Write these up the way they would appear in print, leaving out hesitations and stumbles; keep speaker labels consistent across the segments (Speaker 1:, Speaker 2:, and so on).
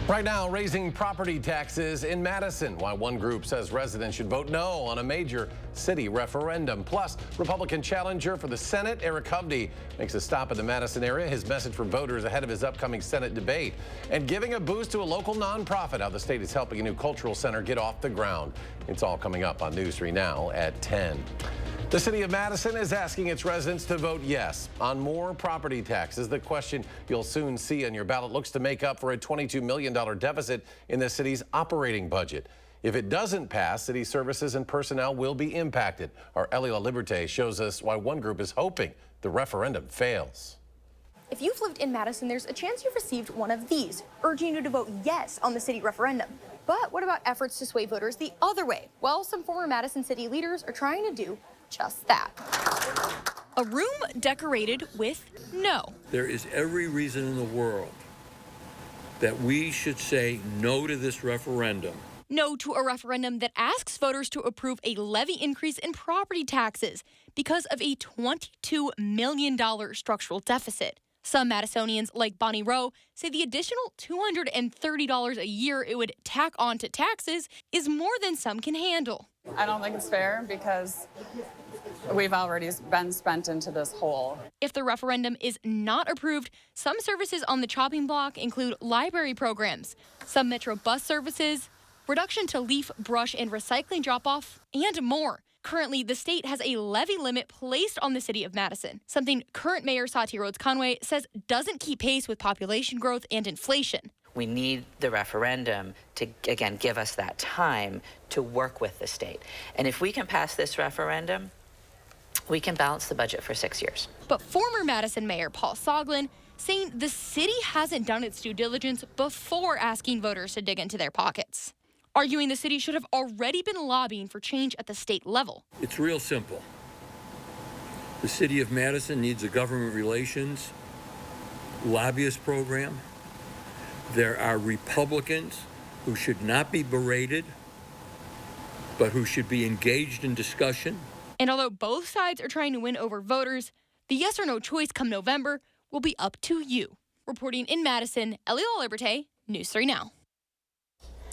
Speaker 1: Right now, raising property taxes in Madison, while one group says residents should vote no on a major city referendum. Plus, Republican challenger for the Senate, Eric Hovde, makes a stop in the Madison area. His message for voters ahead of his upcoming Senate debate. And giving a boost to a local nonprofit, how the state is helping a new cultural center get off the ground. It's all coming up on News 3 Now at 10. The city of Madison is asking its residents to vote yes on more property taxes. The question you'll soon see on your ballot looks to make up for a $22 million deficit in the city's operating budget. If it doesn't pass, city services and personnel will be impacted. Our Ellie LaLiberte shows us why one group is hoping the referendum fails.
Speaker 2: If you've lived in Madison, there's a chance you've received one of these, urging you to vote yes on the city referendum. But what about efforts to sway voters the other way? Well, some former Madison city leaders are trying to do just that. A room decorated with no.
Speaker 3: There is every reason in the world that we should say no to this referendum.
Speaker 2: No to a referendum that asks voters to approve a levy increase in property taxes because of a $22 million structural deficit. Some Madisonians, like Bonnie Rowe, say the additional $230 a year it would tack on to taxes is more than some can handle.
Speaker 4: I don't think it's fair because we've already been spent into this hole.
Speaker 2: If the referendum is not approved, some services on the chopping block include library programs, some Metro bus services, reduction to leaf, brush, and recycling drop-off, and more. Currently, the state has a levy limit placed on the city of Madison, something current Mayor Satya Rhodes-Conway says doesn't keep pace with population growth and inflation.
Speaker 5: We need the referendum to, again, give us that time to work with the state. And if we can pass this referendum, we can balance the budget for 6 years.
Speaker 2: But former Madison Mayor Paul Soglin saying the city hasn't done its due diligence before asking voters to dig into their pockets, arguing the city should have already been lobbying for change at the state level.
Speaker 3: It's real simple. The city of Madison needs a government relations lobbyist program. There are Republicans who should not be berated, but who should be engaged in discussion.
Speaker 2: And although both sides are trying to win over voters, the yes or no choice come November will be up to you. Reporting in Madison, Ellie LaLiberte, News 3 Now.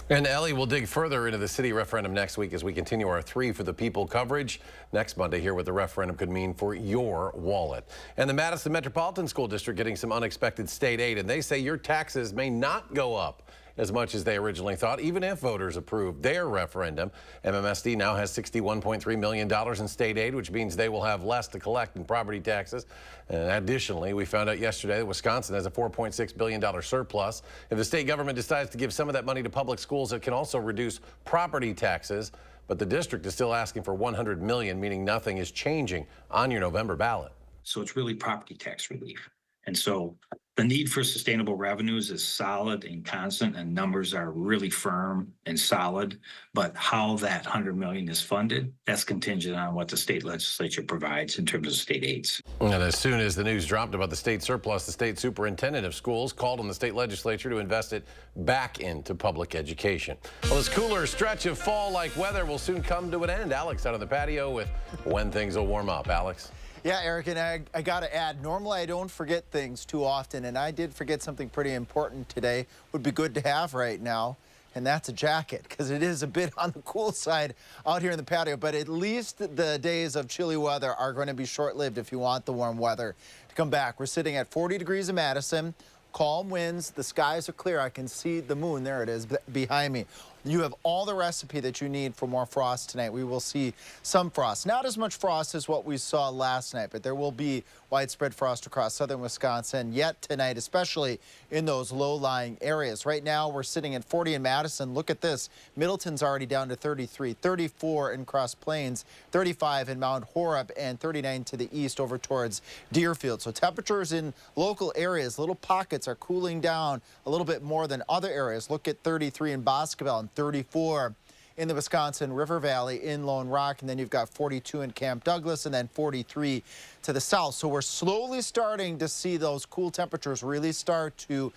Speaker 1: And Ellie will dig further into the city referendum next week as we continue our 3 for the People coverage. Next Monday, hear what the referendum could mean for your wallet. And the Madison Metropolitan School District getting some unexpected state aid, and they say your taxes may not go up as much as they originally thought, even if voters approve their referendum. MMSD now has $61.3 million in state aid, which means they will have less to collect in property taxes. And additionally, we found out yesterday that Wisconsin has a $4.6 billion surplus. If the state government decides to give some of that money to public schools, it can also reduce property taxes. But the district is still asking for $100 million, meaning nothing is changing on your November ballot.
Speaker 6: So it's really property tax relief. And so the need for sustainable revenues is solid and constant, and numbers are really firm and solid. But how that $100 million is funded, that's contingent on what the state legislature provides in terms of state aids.
Speaker 1: And as soon as the news dropped about the state surplus, the state superintendent of schools called on the state legislature to invest it back into public education. Well, this cooler stretch of fall-like weather will soon come to an end. Alex out on the patio with when things will warm up. Alex?
Speaker 7: Yeah, Eric, and I got to add, normally I don't forget things too often, and I did forget something pretty important today. Would be good to have right now, and that's a jacket, because it is a bit on the cool side out here in the patio, but at least the days of chilly weather are going to be short-lived if you want the warm weather to come back. We're sitting at 40 degrees in Madison, calm winds, the skies are clear. I can see the moon, there it is, behind me. You have all the recipe that you need for more frost tonight. We will see some frost. Not as much frost as what we saw last night, but there will be widespread frost across southern Wisconsin yet tonight, especially in those low-lying areas. Right now, we're sitting at 40 in Madison. Look at this. Middleton's already down to 33, 34 in Cross Plains, 35 in Mount Horeb, and 39 to the east over towards Deerfield. So temperatures in local areas, little pockets are cooling down a little bit more than other areas. Look at 33 in Boscobel and 34 in the Wisconsin River Valley in Lone Rock, and then you've got 42 in Camp Douglas and then 43 to the south. So we're slowly starting to see those cool temperatures really start to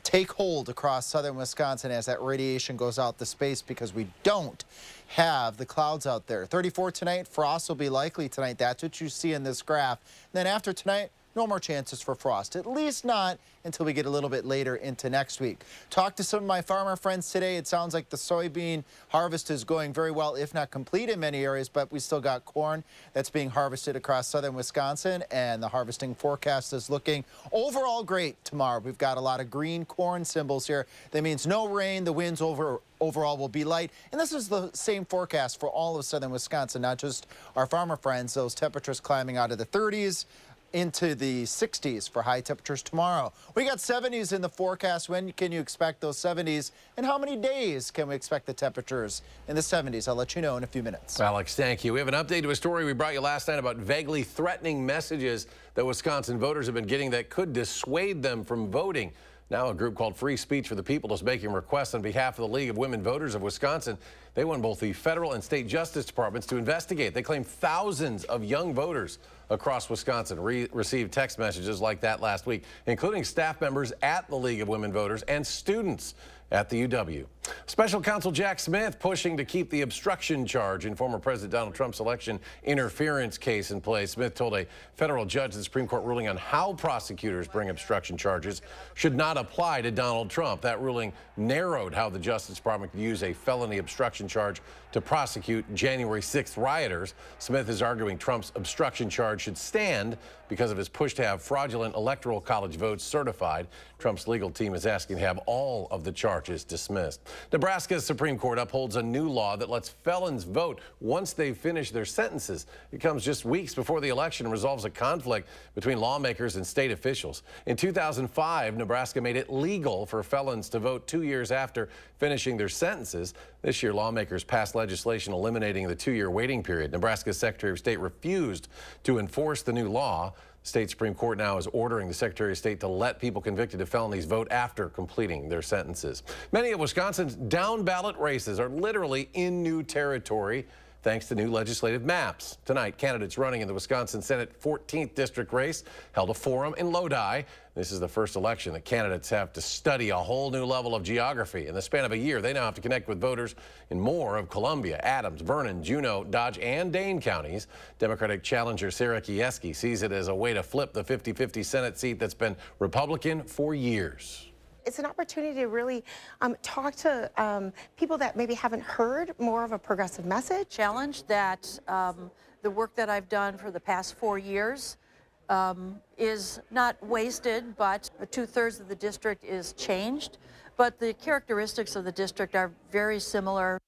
Speaker 7: take hold across southern Wisconsin as that radiation goes out the space, because we don't have the clouds out there. 34 tonight, frost will be likely tonight. That's what you see in this graph. And then after tonight, no more chances for frost, at least not until we get a little bit later into next week. Talked to some of my farmer friends today. It sounds like the soybean harvest is going very well, if not complete in many areas, but we still got corn that's being harvested across southern Wisconsin, and the harvesting forecast is looking overall great tomorrow. We've got a lot of green corn symbols here. That means no rain. The winds overall will be light. And this is the same forecast for all of southern Wisconsin, not just our farmer friends. Those temperatures climbing out of the 30s into the 60s for high temperatures tomorrow. We got 70s in the forecast. When can you expect those 70s? And how many days can we expect the temperatures in the 70s? I'll let you know in a few minutes.
Speaker 1: Alex, thank you. We have an update to a story we brought you last night about vaguely threatening messages that Wisconsin voters have been getting that could dissuade them from voting. Now a group called Free Speech for the People is making requests on behalf of the League of Women Voters of Wisconsin. They want both the federal and state justice departments to investigate. They claim thousands of young voters across Wisconsin received text messages like that last week, including staff members at the League of Women Voters and students at the UW. Special Counsel Jack Smith pushing to keep the obstruction charge in former President Donald Trump's election interference case in place. Smith told a federal judge the Supreme Court ruling on how prosecutors bring obstruction charges should not apply to Donald Trump. That ruling narrowed how the Justice Department could use a felony obstruction charge to prosecute January 6th rioters. Smith is arguing Trump's obstruction charge should stand because of his push to have fraudulent electoral college votes certified. Trump's legal team is asking to have all of the charges dismissed. Nebraska's Supreme Court upholds a new law that lets felons vote once they finish their sentences. It comes just weeks before the election and resolves a conflict between lawmakers and state officials. In 2005, Nebraska made it legal for felons to vote 2 years after finishing their sentences. This year, lawmakers passed legislation eliminating the 2-year waiting period. Nebraska's Secretary of State refused to enforce the new law. The state Supreme Court now is ordering the Secretary of State to let people convicted of felonies vote after completing their sentences. Many of Wisconsin's down-ballot races are literally in new territory thanks to new legislative maps. Tonight, candidates running in the Wisconsin Senate 14th District race held a forum in Lodi. This is the first election that candidates have to study a whole new level of geography. In the span of a year, they now have to connect with voters in more of Columbia, Adams, Vernon, Juneau, Dodge, and Dane counties. Democratic challenger Sarah Kieski sees it as a way to flip the 50-50 Senate seat that's been Republican for years.
Speaker 8: It's an opportunity to really talk to people that maybe haven't heard more of a progressive message.
Speaker 9: Challenge that the work that I've done for the past 4 years is not wasted, but 2/3 of the district is changed. But the characteristics of the district are very similar.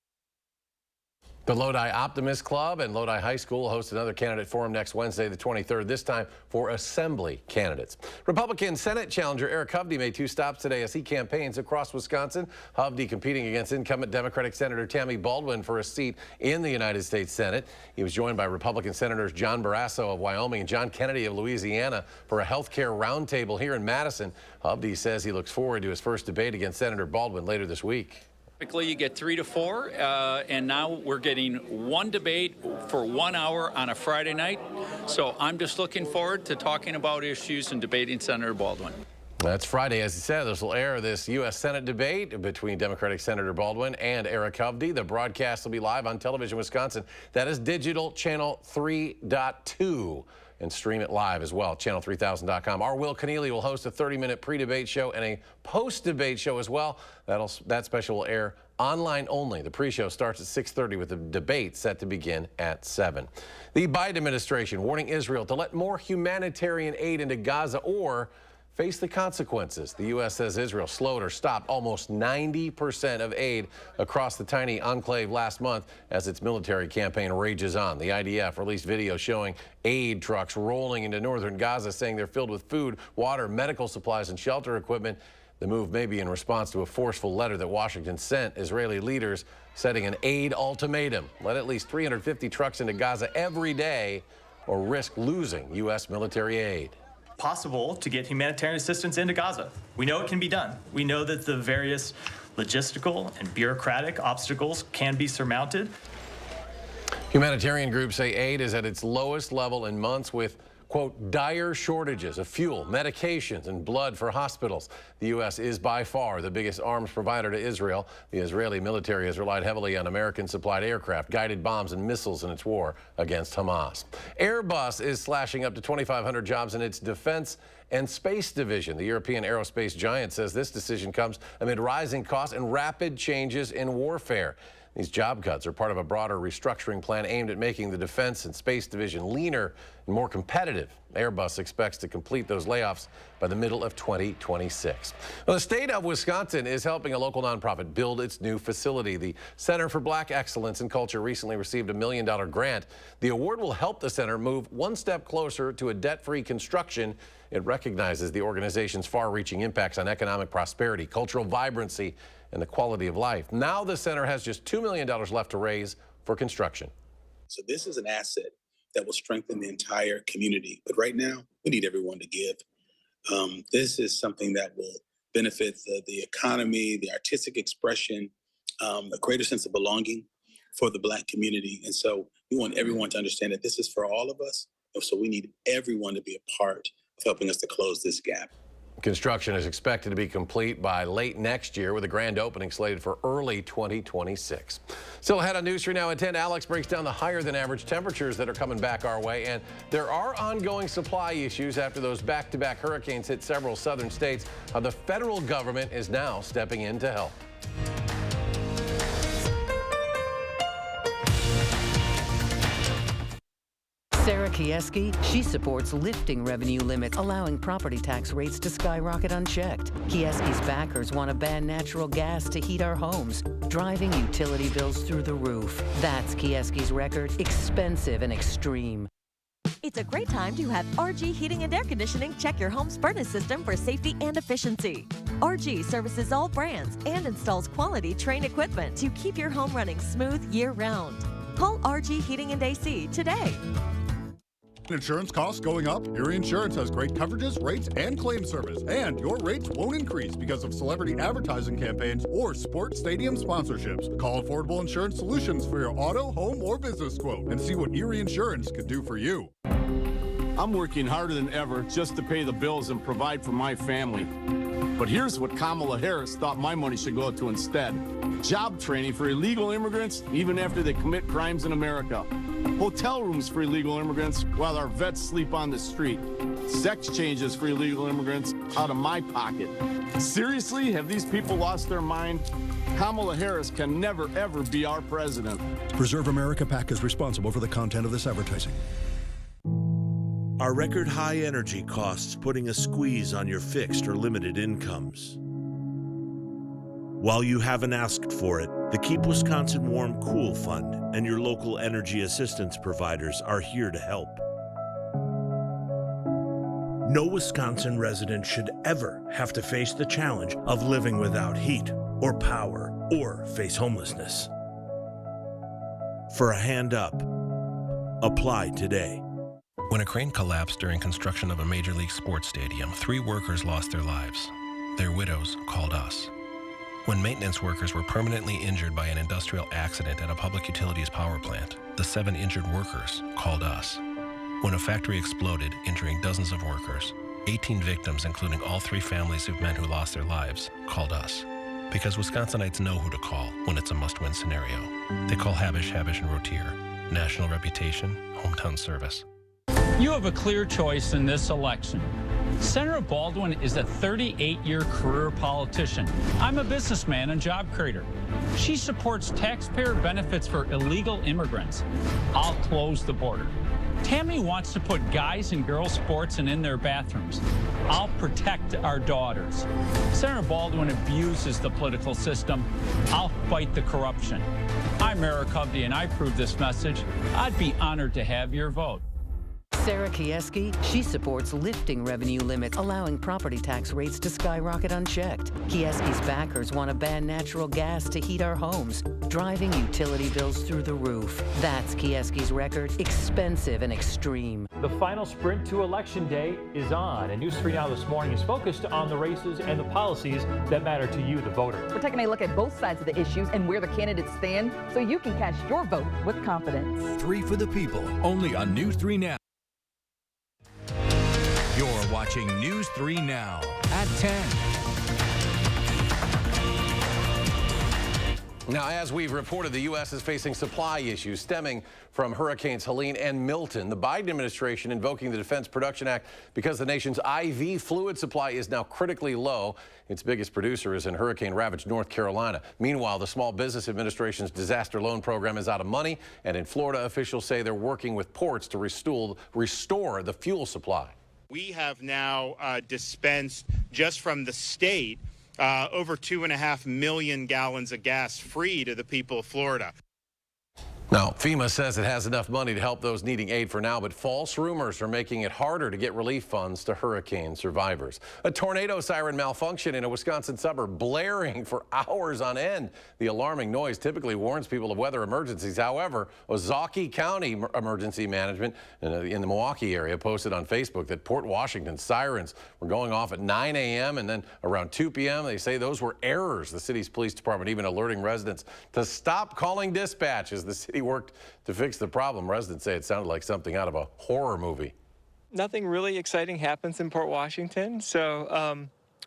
Speaker 1: The Lodi Optimist Club and Lodi High School host another candidate forum next Wednesday, the 23rd, this time for Assembly candidates. Republican Senate challenger Eric Hovde made 2 stops today as he campaigns across Wisconsin. Hovde competing against incumbent Democratic Senator Tammy Baldwin for a seat in the United States Senate. He was joined by Republican Senators John Barrasso of Wyoming and John Kennedy of Louisiana for a health care roundtable here in Madison. Hovde says he looks forward to his first debate against Senator Baldwin later this week.
Speaker 10: Typically, you get 3 to 4, and now we're getting 1 debate for 1 hour on a Friday night. So I'm just looking forward to talking about issues and debating Senator Baldwin.
Speaker 1: That's Friday, as he said. This will air this U.S. Senate debate between Democratic Senator Baldwin and Eric Hovde. The broadcast will be live on Television Wisconsin. That is digital channel 3.2. And stream it live as well, channel3000.com. Our Will Keneally will host a 30-minute pre-debate show and a post-debate show as well. That special will air online only. The pre-show starts at 6:30 with the debate set to begin at 7. The Biden administration warning Israel to let more humanitarian aid into Gaza or face the consequences. The U.S. says Israel slowed or stopped almost 90% of aid across the tiny enclave last month as its military campaign rages on. The IDF released video showing aid trucks rolling into northern Gaza, saying they're filled with food, water, medical supplies, and shelter equipment. The move may be in response to a forceful letter that Washington sent Israeli leaders setting an aid ultimatum. Let at least 350 trucks into Gaza every day or risk losing U.S. military aid.
Speaker 11: Possible to get humanitarian assistance into Gaza. We know it can be done. We know that the various logistical and bureaucratic obstacles can be surmounted.
Speaker 1: Humanitarian groups say aid is at its lowest level in months with quote, dire shortages of fuel, medications, and blood for hospitals. The U.S. is by far the biggest arms provider to Israel. The Israeli military has relied heavily on American-supplied aircraft, guided bombs, and missiles in its war against Hamas. Airbus is slashing up to 2,500 jobs in its defense and space division. The European aerospace giant says this decision comes amid rising costs and rapid changes in warfare. These job cuts are part of a broader restructuring plan aimed at making the defense and space division leaner and more competitive. Airbus expects to complete those layoffs by the middle of 2026. Well, the state of Wisconsin is helping a local nonprofit build its new facility. The Center for Black Excellence in Culture recently received a $1 million grant. The award will help the center move one step closer to a debt-free construction. It recognizes the organization's far-reaching impacts on economic prosperity, cultural vibrancy, and the quality of life. Now the center has just $2 million left to raise for construction.
Speaker 12: So this is an asset that will strengthen the entire community. But right now, we need everyone to give. This is something that will benefit the economy, the artistic expression, a greater sense of belonging for the Black community. And so we want everyone to understand that this is for all of us. And so we need everyone to be a part of helping us to close this gap.
Speaker 1: Construction is expected to be complete by late next year, with a grand opening slated for early 2026. Still ahead on News 3 Now at 10, Alex breaks down the higher than average temperatures that are coming back our way. And there are ongoing supply issues after those back-to-back hurricanes hit several southern states. How the federal government is now stepping in to help.
Speaker 13: Sarah Kieski, she supports lifting revenue limits, allowing property tax rates to skyrocket unchecked. Kieski's backers want to ban natural gas to heat our homes, driving utility bills through the roof. That's Kieski's record, expensive and extreme.
Speaker 14: It's a great time to have RG Heating and Air Conditioning check your home's furnace system for safety and efficiency. RG services all brands and installs quality Trane equipment to keep your home running smooth year-round. Call RG Heating and AC today.
Speaker 15: Insurance costs going up? Erie Insurance has great coverages, rates, and claim service. And your rates won't increase because of celebrity advertising campaigns or sports stadium sponsorships. Call Affordable Insurance Solutions for your auto, home, or business quote and see what Erie Insurance could do for you.
Speaker 16: I'm working harder than ever just to pay the bills and provide for my family. But here's what Kamala Harris thought my money should go to instead. Job training for illegal immigrants even after they commit crimes in America. Hotel rooms for illegal immigrants while our vets sleep on the street. Sex changes for illegal immigrants out of my pocket. Seriously, have these people lost their mind? Kamala Harris can never, ever be our president.
Speaker 17: Preserve America PAC is responsible for the content of this advertising.
Speaker 18: Are record high energy costs putting a squeeze on your fixed or limited incomes? While you haven't asked for it, the Keep Wisconsin Warm Cool Fund and your local energy assistance providers are here to help. No Wisconsin resident should ever have to face the challenge of living without heat or power or face homelessness. For a hand up, apply today.
Speaker 19: When a crane collapsed during construction of a Major League sports stadium, 3 workers lost their lives. Their widows called us. When maintenance workers were permanently injured by an industrial accident at a public utilities power plant, the 7 injured workers called us. When a factory exploded, injuring dozens of workers, 18 victims, including all 3 families of men who lost their lives, called us. Because Wisconsinites know who to call when it's a must-win scenario. They call Habish, and Rotier. National reputation, hometown service.
Speaker 10: You have a clear choice in this election. Senator Baldwin is a 38-year career politician. I'm a businessman and job creator. She supports taxpayer benefits for illegal immigrants. I'll close the border. Tammy wants to put guys and girls sports in their bathrooms. I'll protect our daughters. Senator Baldwin abuses the political system. I'll fight the corruption. I'm Eric Hovde, and I approve this message. I'd be honored to have your vote.
Speaker 13: Sarah Kieski, she supports lifting revenue limits, allowing property tax rates to skyrocket unchecked. Kieski's backers want to ban natural gas to heat our homes, driving utility bills through the roof. That's Kieski's record, expensive and extreme.
Speaker 20: The final sprint to Election Day is on, and News 3 Now this morning is focused on the races and the policies that matter to you, the voter.
Speaker 21: We're taking a look at both sides of the issues and where the candidates stand so you can cast your vote with confidence.
Speaker 22: 3 for the people, only on News 3 Now.
Speaker 4: You're watching News 3 Now at 10.
Speaker 1: Now, as we've reported, the U.S. is facing supply issues stemming from Hurricanes Helene and Milton. The Biden administration invoking the Defense Production Act because the nation's IV fluid supply is now critically low. Its biggest producer is in hurricane-ravaged North Carolina. Meanwhile, the Small Business Administration's disaster loan program is out of money, and in Florida, officials say they're working with ports to restore the fuel supply.
Speaker 22: We have now dispensed, just from the state, over 2.5 million gallons of gas free to the people of Florida.
Speaker 1: Now, FEMA says it has enough money to help those needing aid for now, but false rumors are making it harder to get relief funds to hurricane survivors. A tornado siren malfunction in a Wisconsin suburb, blaring for hours on end. The alarming noise typically warns people of weather emergencies. However, Ozaukee County Emergency Management in the Milwaukee area posted on Facebook that Port Washington sirens were going off at 9 a.m. and then around 2 p.m. They say those were errors. The city's police department even alerting residents to stop calling dispatch as the city worked to fix the problem. Residents say it sounded like something out of a horror movie.
Speaker 23: Nothing really exciting happens in Port Washington, so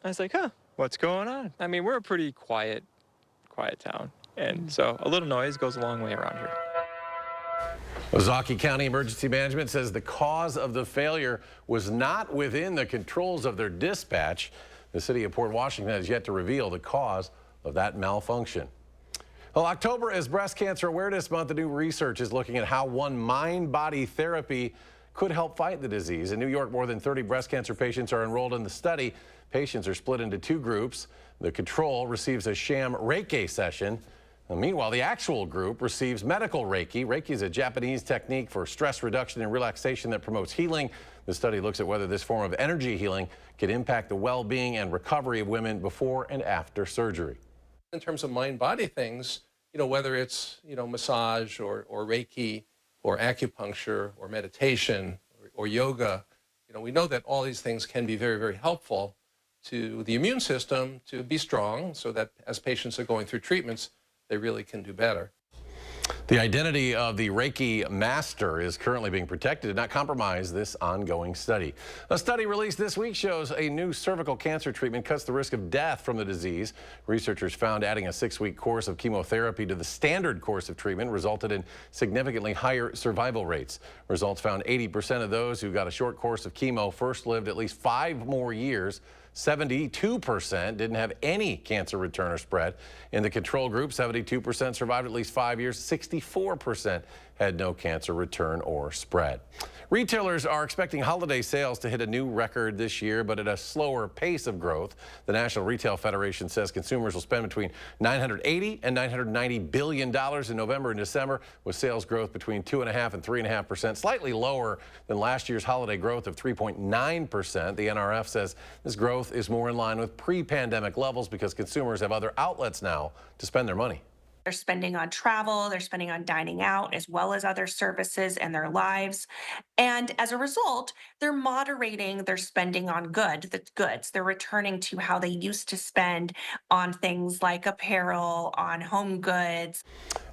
Speaker 23: I was like, huh, what's going on? I mean, we're a pretty quiet town, and so a little noise goes a long way around here.
Speaker 1: Ozaukee County Emergency Management says the cause of the failure was not within the controls of their dispatch. The city of Port Washington has yet to reveal the cause of that malfunction. Well, October is Breast Cancer Awareness Month. The new research is looking at how one mind-body therapy could help fight the disease. In New York, more than 30 breast cancer patients are enrolled in the study. Patients are split into two groups. The control receives a sham Reiki session. Meanwhile, the actual group receives medical Reiki. Reiki is a Japanese technique for stress reduction and relaxation that promotes healing. The study looks at whether this form of energy healing could impact the well-being and recovery of women before and after surgery.
Speaker 24: In terms of mind-body things, whether it's, massage or Reiki or acupuncture or meditation or yoga, we know that all these things can be very, very helpful to the immune system to be strong so that as patients are going through treatments, they really can do better.
Speaker 1: The identity of the Reiki master is currently being protected to not compromise this ongoing study. A study released this week shows a new cervical cancer treatment cuts the risk of death from the disease. Researchers found adding a 6-week course of chemotherapy to the standard course of treatment resulted in significantly higher survival rates. Results found 80% of those who got a short course of chemo first lived at least 5 more years. 72% didn't have any cancer return or spread. In the control group, 72% survived at least 5 years. 64% had no cancer return or spread. Retailers are expecting holiday sales to hit a new record this year, but at a slower pace of growth. The National Retail Federation says consumers will spend between $980 and $990 billion in November and December, with sales growth between 2.5% and 3.5%, slightly lower than last year's holiday growth of 3.9%. The NRF says this growth is more in line with pre-pandemic levels because consumers have other outlets now to spend their money.
Speaker 25: They're spending on travel, they're spending on dining out, as well as other services in their lives. And as a result, they're moderating their spending on goods. They're returning to how they used to spend on things like apparel, on home goods.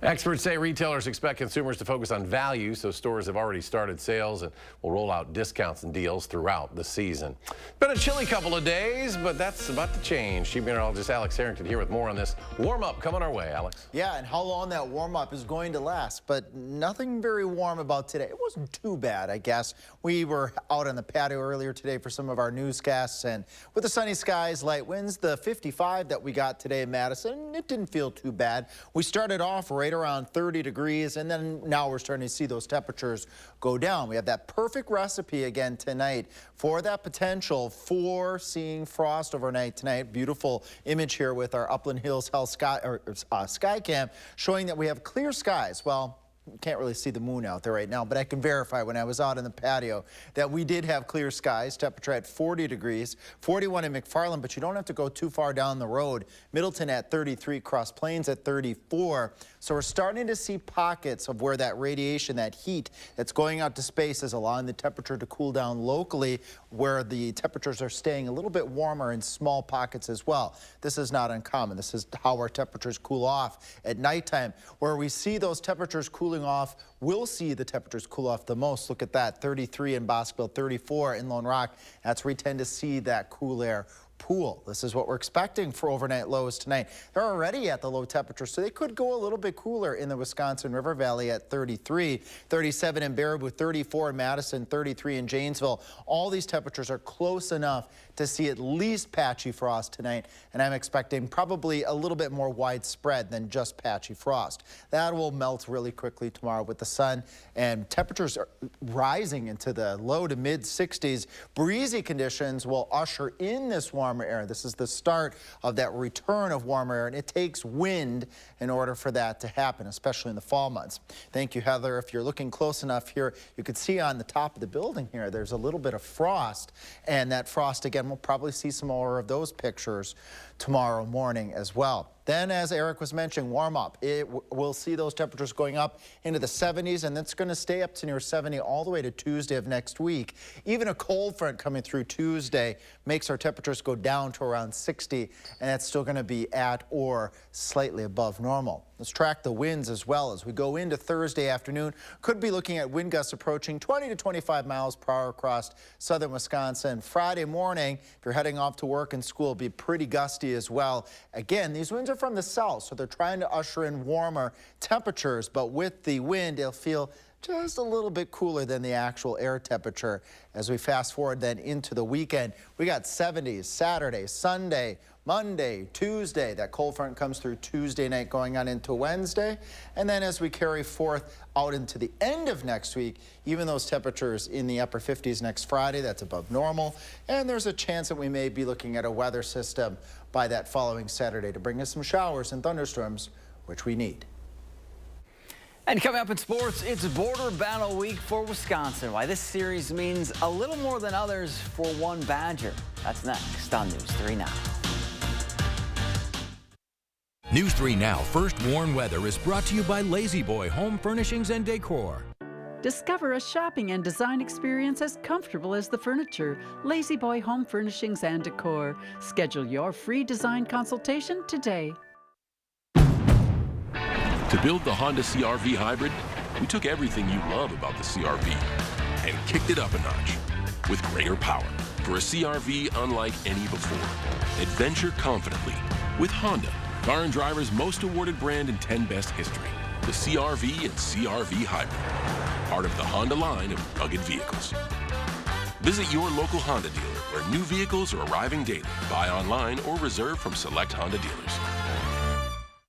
Speaker 1: Experts say retailers expect consumers to focus on value, so stores have already started sales and will roll out discounts and deals throughout the season. Been a chilly couple of days, but that's about to change. Chief Meteorologist Alex Harrington here with more on this warm-up coming our way. Alex?
Speaker 7: Yeah, and how long that warm-up is going to last, but nothing very warm about today. It wasn't too bad, I guess. We were out on the patio earlier today for some of our newscasts, and with the sunny skies, light winds, the 55 that we got today in Madison, it didn't feel too bad. We started off right around 30 degrees, and then now we're starting to see those temperatures go down. We have that perfect recipe again tonight for that potential for seeing frost overnight tonight. Beautiful image here with our Upland Hills Health Sky Cam showing that we have clear skies. Well, you can't really see the moon out there right now, but I can verify when I was out in the patio that we did have clear skies. Temperature at 40 degrees, 41 in McFarland, but you don't have to go too far down the road. Middleton at 33, Cross Plains at 34. So we're starting to see pockets of where that radiation, that heat that's going out to space is allowing the temperature to cool down locally, where the temperatures are staying a little bit warmer in small pockets as well. This is not uncommon. This is how our temperatures cool off at nighttime, where we see those temperatures cool cooling off. We'll see the temperatures cool off the most. Look at that, 33 in Bosqueville, 34 in Lone Rock. That's where we tend to see that cool air pool. This is what we're expecting for overnight lows tonight. They're already at the low temperature, so they could go a little bit cooler in the Wisconsin River Valley at 33, 37 in Baraboo, 34 in Madison, 33 in Janesville. All these temperatures are close enough to see at least patchy frost tonight, and I'm expecting probably a little bit more widespread than just patchy frost. That will melt really quickly tomorrow with the sun, and temperatures are rising into the low to mid 60s. Breezy conditions will usher in this warmer air. This is the start of that return of warmer air, and it takes wind in order for that to happen, especially in the fall months. Thank you, Heather. If you're looking close enough here, you can see on the top of the building here, there's a little bit of frost, and that frost, again, we'll probably see some more of those pictures tomorrow morning as well. Then, as Eric was mentioning, warm up. We'll see those temperatures going up into the 70s, and that's going to stay up to near 70 all the way to Tuesday of next week. Even a cold front coming through Tuesday makes our temperatures go down to around 60, and that's still going to be at or slightly above normal. Let's track the winds as well as we go into Thursday afternoon. Could be looking at wind gusts approaching 20 to 25 miles per hour across southern Wisconsin. Friday morning, if you're heading off to work and school, it'll be pretty gusty as well. Again, these winds are from the south, so they're trying to usher in warmer temperatures, but with the wind, it'll feel just a little bit cooler than the actual air temperature. As we fast forward then into the weekend, we got 70s Saturday, Sunday, Monday, Tuesday. That cold front comes through Tuesday night going on into Wednesday. And then as we carry forth out into the end of next week, even those temperatures in the upper 50s next Friday, that's above normal. And there's a chance that we may be looking at a weather system by that following Saturday to bring us some showers and thunderstorms, which we need.
Speaker 2: And coming up in sports, it's Border Battle Week for Wisconsin. Why this series means a little more than others for one Badger. That's next on News 3 Now.
Speaker 4: News 3 Now First Warn Weather is brought to you by Lazy Boy Home Furnishings and Decor.
Speaker 3: Discover a shopping and design experience as comfortable as the furniture. Lazy Boy Home Furnishings and Decor. Schedule your free design consultation today.
Speaker 5: To build the Honda CR-V Hybrid, we took everything you love about the CR-V and kicked it up a notch with greater power for a CR-V unlike any before. Adventure confidently with Honda, Car and Driver's most awarded brand in 10 Best history. The CR-V and CR-V Hybrid, part of the Honda line of rugged vehicles. Visit your local Honda dealer where new vehicles are arriving daily. Buy online or reserve from select Honda dealers.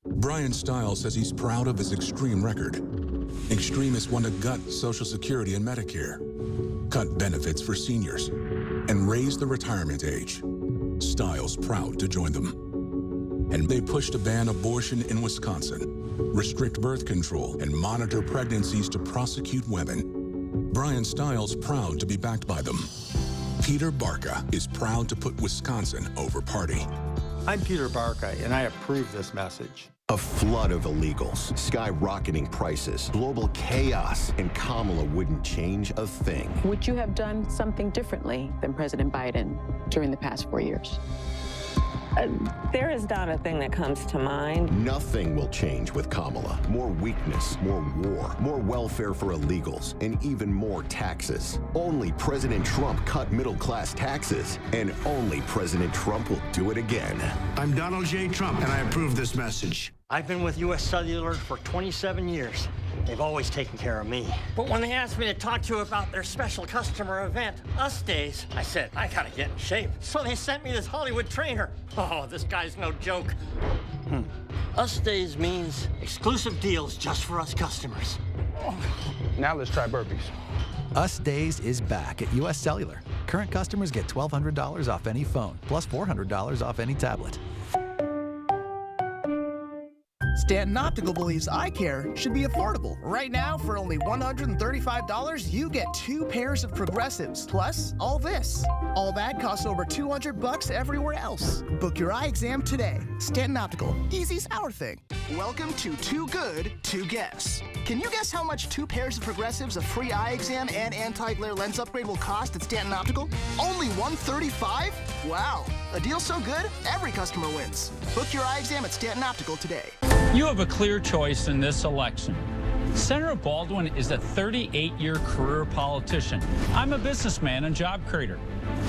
Speaker 6: Brian Stiles says he's proud of his Extreme record. Extreme has won to gut Social Security and Medicare, cut benefits for seniors, and raise the retirement age. Stiles proud to join them. And they push to ban abortion in Wisconsin, restrict birth control, and monitor pregnancies to prosecute women. Brian Stiles proud to be backed by them. Peter Barca is proud to put Wisconsin over party.
Speaker 8: I'm Peter Barca, and I approve this message.
Speaker 26: A flood of illegals, skyrocketing prices, global chaos, and Kamala wouldn't change a thing.
Speaker 27: Would you have done something differently than President Biden during the past 4 years?
Speaker 28: There is not a thing that comes to mind.
Speaker 26: Nothing will change with Kamala. More weakness, more war, more welfare for illegals, and even more taxes. Only President Trump cut middle-class taxes, and only President Trump will do it again.
Speaker 29: I'm Donald J. Trump, and I approve this message. I've been with U.S. Cellular for 27 years. They've always taken care of me. But when they asked me to talk to you about their special customer event, Us Days, I said, I gotta get in shape. So they sent me this Hollywood trainer. Oh, this guy's no joke. Us Days means exclusive deals just for us customers.
Speaker 30: Now let's try burpees.
Speaker 31: Us Days is back at U.S. Cellular. Current customers get $1,200 off any phone, plus $400 off any tablet.
Speaker 32: Stanton Optical believes eye care should be affordable. Right now, for only $135, you get 2 pairs of progressives, plus all this. All that costs over $200 everywhere else. Book your eye exam today. Stanton Optical, easy's our thing. Welcome to Too Good to Guess. Can you guess how much 2 pairs of progressives, a free eye exam, and anti-glare lens upgrade will cost at Stanton Optical? Only $135? Wow, a deal so good, every customer wins. Book your eye exam at Stanton Optical today.
Speaker 10: You have a clear choice in this election. Senator Baldwin is a 38-year career politician. I'm a businessman and job creator.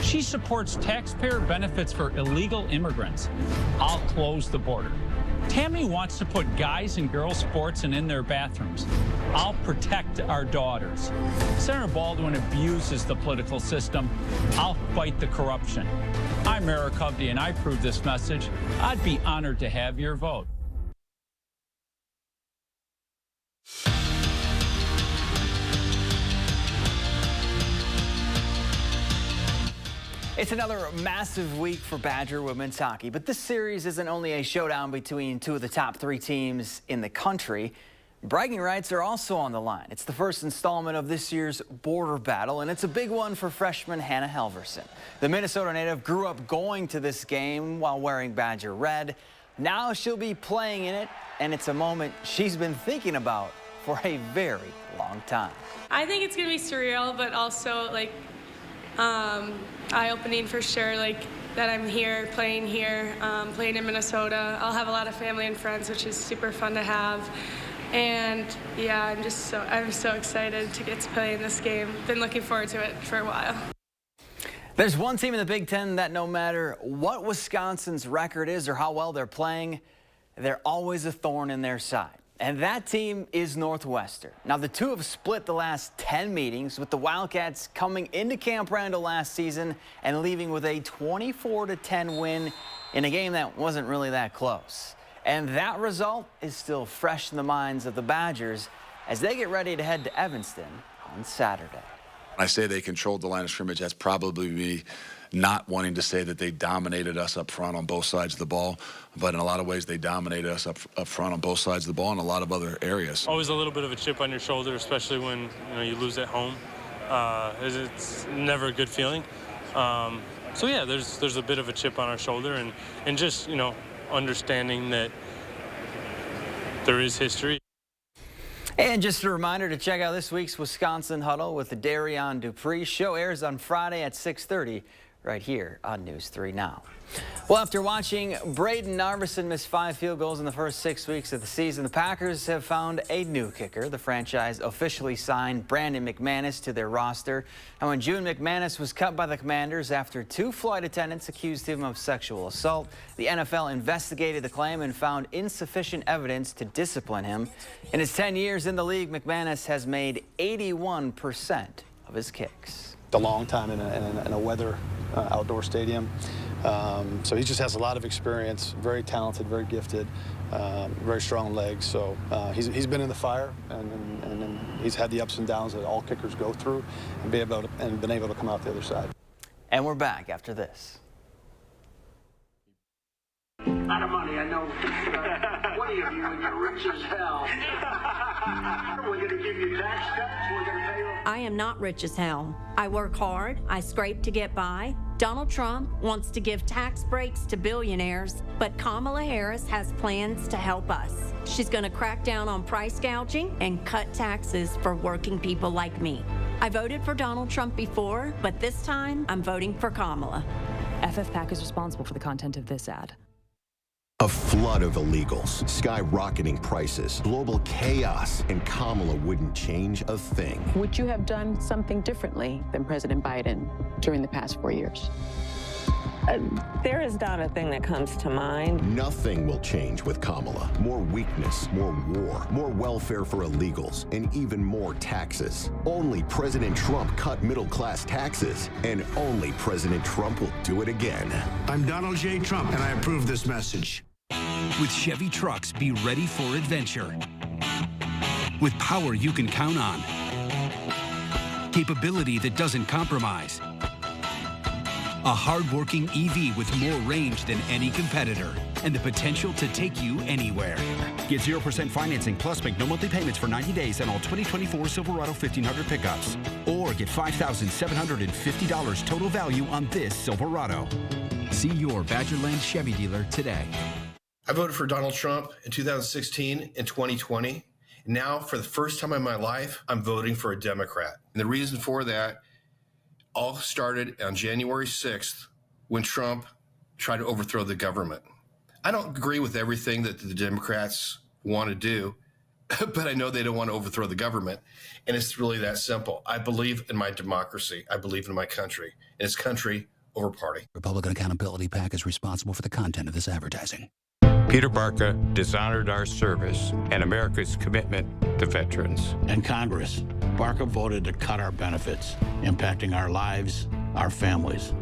Speaker 10: She supports taxpayer benefits for illegal immigrants. I'll close the border. Tammy wants to put guys and girls sports in their bathrooms. I'll protect our daughters. Senator Baldwin abuses the political system. I'll fight the corruption. I'm Eric Hovde, and I approve this message. I'd be honored to have your vote.
Speaker 2: It's another massive week for Badger women's hockey, but this series isn't only a showdown between two of the top 3 teams in the country. Bragging rights are also on the line. It's the first installment of this year's border battle, and it's a big one for freshman Hannah Halverson. The Minnesota native grew up going to this game while wearing Badger red. Now she'll be playing in it, and it's a moment she's been thinking about for a very long time.
Speaker 9: I think it's going to be surreal, but also, like, eye-opening for sure, like, that I'm here, playing in Minnesota. I'll have a lot of family and friends, which is super fun to have. And yeah, I'm so excited to get to play in this game. Been looking forward to it for a while.
Speaker 2: There's one team in the Big Ten that no matter what Wisconsin's record is or how well they're playing, they're always a thorn in their side. And that team is Northwestern. Now, the two have split the last 10 meetings, with the Wildcats coming into Camp Randall last season and leaving with a 24-10 win in a game that wasn't really that close. And that result is still fresh in the minds of the Badgers as they get ready to head to Evanston on Saturday.
Speaker 11: When I say they controlled the line of scrimmage, that's probably me not wanting to say that they dominated us up front on both sides of the ball, but in a lot of ways they dominated us up front on both sides of the ball in a lot of other areas.
Speaker 12: Always a little bit of a chip on your shoulder, especially when you lose at home. It's never a good feeling. So yeah, there's a bit of a chip on our shoulder, and just understanding that there is history.
Speaker 2: And just a reminder to check out this week's Wisconsin Huddle with Darion Dupree. Show airs on Friday at 6:30 right here on News 3 Now. Well, after watching Braden Narveson miss 5 field goals in the first 6 weeks of the season, the Packers have found a new kicker. The franchise officially signed Brandon McManus to their roster. Now, in June, McManus was cut by the Commanders after 2 flight attendants accused him of sexual assault. The NFL investigated the claim and found insufficient evidence to discipline him. In his 10 years in the league, McManus has made 81% of his kicks.
Speaker 13: A long time in a weather outdoor stadium. So he just has a lot of experience, very talented, very gifted, very strong legs. So he's been in the fire, and he's had the ups and downs that all kickers go through, and been able to come out the other side.
Speaker 2: And we're back after this.
Speaker 14: Out of money, I know. 20 of you, and you're rich as hell. We're going to give you tax cuts. We're going to pay you.
Speaker 15: I am not rich as hell. I work hard. I scrape to get by. Donald Trump wants to give tax breaks to billionaires, but Kamala Harris has plans to help us. She's going to crack down on price gouging and cut taxes for working people like me. I voted for Donald Trump before, but this time I'm voting for Kamala.
Speaker 16: FFPAC is responsible for the content of this ad.
Speaker 26: A flood of illegals, skyrocketing prices, global chaos, and Kamala wouldn't change a thing.
Speaker 27: Would you have done something differently than President Biden during the past 4 years?
Speaker 28: There is not a thing that comes to mind.
Speaker 26: Nothing will change with Kamala. More weakness, more war, more welfare for illegals, and even more taxes. Only President Trump cut middle-class taxes, and only President Trump will do it again.
Speaker 17: I'm Donald J. Trump, and I approve this message.
Speaker 18: With Chevy trucks, be ready for adventure. With power you can count on. Capability that doesn't compromise. A hard-working EV with more range than any competitor and the potential to take you anywhere.
Speaker 19: Get 0% financing plus make no monthly payments for 90 days on all 2024 Silverado 1500 pickups. Or get $5,750 total value on this Silverado. See your Badgerland Chevy dealer today.
Speaker 20: I voted for Donald Trump in 2016 and 2020. Now, for the first time in my life, I'm voting for a Democrat. And the reason for that all started on January 6th when Trump tried to overthrow the government. I don't agree with everything that the Democrats want to do, but I know they don't want to overthrow the government. And it's really that simple. I believe in my democracy. I believe in my country. And it's country over party.
Speaker 18: Republican Accountability PAC is responsible for the content of this advertising.
Speaker 1: Peter Barca dishonored our service and America's commitment to veterans.
Speaker 3: And Congress, Barca voted to cut our benefits, impacting our lives, our families.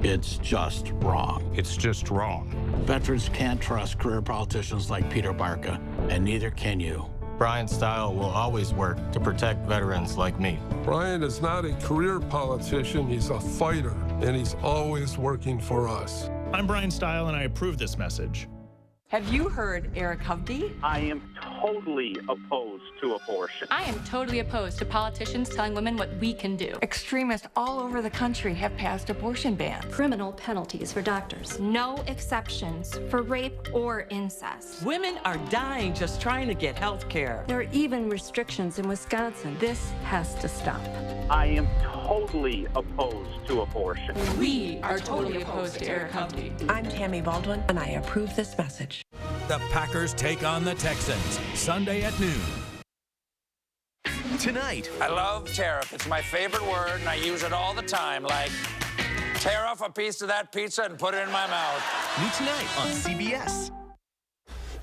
Speaker 3: It's just wrong.
Speaker 1: It's just wrong.
Speaker 3: Veterans can't trust career politicians like Peter Barca, and neither can you.
Speaker 4: Brian Stile will always work to protect veterans like me.
Speaker 5: Brian is not a career politician, he's a fighter, and he's always working for us.
Speaker 6: I'm Brian Stile, and I approve this message.
Speaker 7: Have you heard Eric Hovde?
Speaker 8: I am totally opposed to abortion.
Speaker 21: I am totally opposed to politicians telling women what we can do.
Speaker 7: Extremists all over the country have passed abortion bans.
Speaker 15: Criminal penalties for doctors.
Speaker 21: No exceptions for rape or incest.
Speaker 7: Women are dying just trying to get health care.
Speaker 15: There are even restrictions in Wisconsin. This has to stop.
Speaker 8: I am totally opposed to abortion.
Speaker 21: We are totally opposed to Eric Hovde.
Speaker 7: I'm Tammy Baldwin, and I approve this message.
Speaker 22: The Packers take on the Texans, Sunday at noon. Tonight.
Speaker 23: I love tariff. It's my favorite word, and I use it all the time. Like, tear off a piece of that pizza and put it in my mouth.
Speaker 22: New tonight on CBS.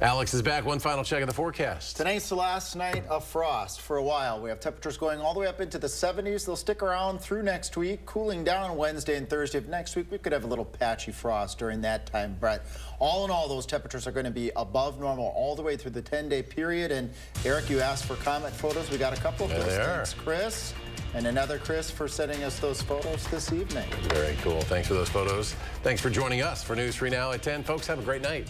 Speaker 24: Alex is back. One final check of the forecast.
Speaker 25: Tonight's the last night of frost for a while. We have temperatures going all the way up into the 70s. They'll stick around through next week, cooling down Wednesday and Thursday of next week. We could have a little patchy frost during that time, but all in all, those temperatures are going to be above normal all the way through the 10-day period. And Eric, you asked for comet photos. We got a couple of those. Thanks, Chris. And another Chris for sending us those photos this evening.
Speaker 24: Very cool. Thanks for those photos. Thanks for joining us for News 3 Now at 10. Folks, have a great night.